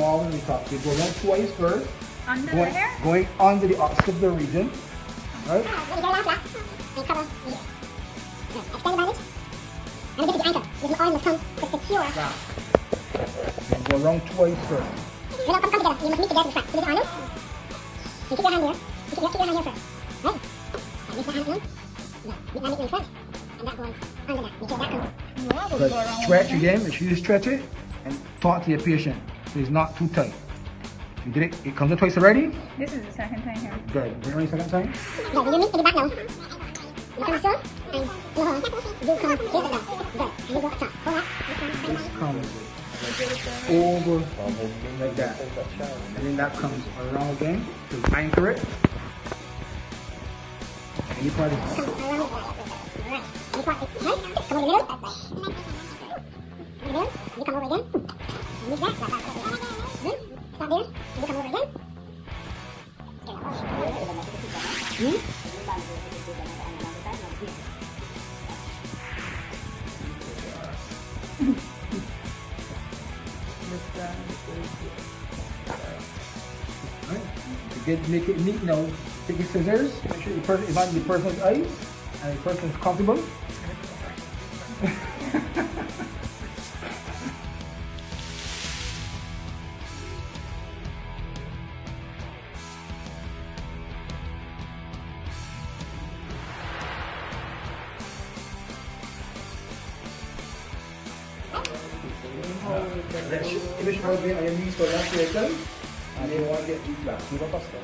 small on the top. You go around twice first. Under the hair? Going under the occipital region. Right? And cover the extend the bandage. And get to the ankle. Use the arm must come to secure. Then go around twice first. No, come together. You must meet together in front. So there's your arm. You keep your hand here. You keep your hand here first. Right? And meet the hand in. No, meet that in front. And that goes under that. Make sure that comes. Good. Stretch again. Make sure you stretch it and talk to your patient so it's not too tight. You did it. It comes in twice already. This is the second time here. Good. Bring it second time. Good. You meet in the back now. You come so and you hold. You come face it down. Good. And you go up top. Hold up. This comes over like that. And then that comes around again to anchor it. And you probably come around like that. Alright. You part it. Right? Come over the middle. That's right. In the middle. You come over again. You move that. Good. Stop there. You come over again. To make it neat now, take your scissors, make sure it's on the person's eyes and the person is comfortable. Finish holding on your knees for that second, and then one get deep back. Give up a step.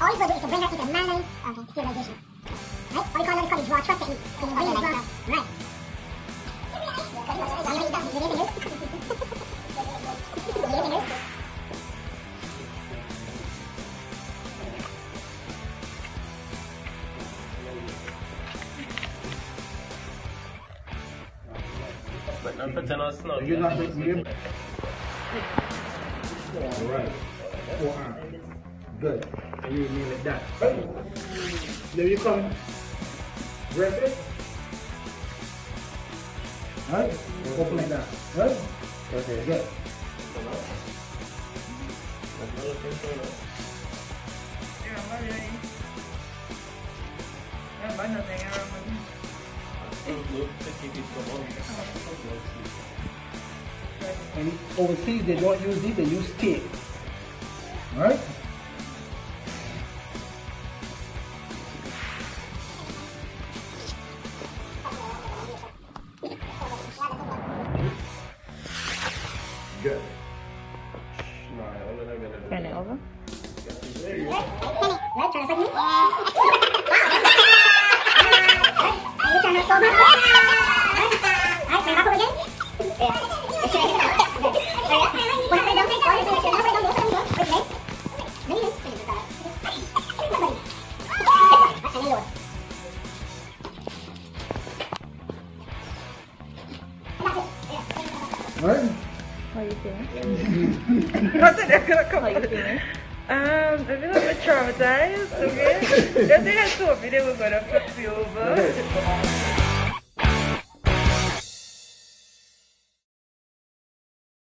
All you do is to bring her into manner of stabilization. Right? All you call it is draw trust technique. Right. But not pretend us now. You're not making it. Alright. Forearm. Good. And you kneel like that. Right. Then you come. Rest it. Right? Open like that. Right? Okay, good. And overseas they don't use this, they use tape. Alright? Good. Turn it over. Right, try to fight me. You turn it over. Right, turn it back over again. Right? How are you feeling? How are you feeling? A little bit traumatized, okay? They think I told me they were gonna flip me over.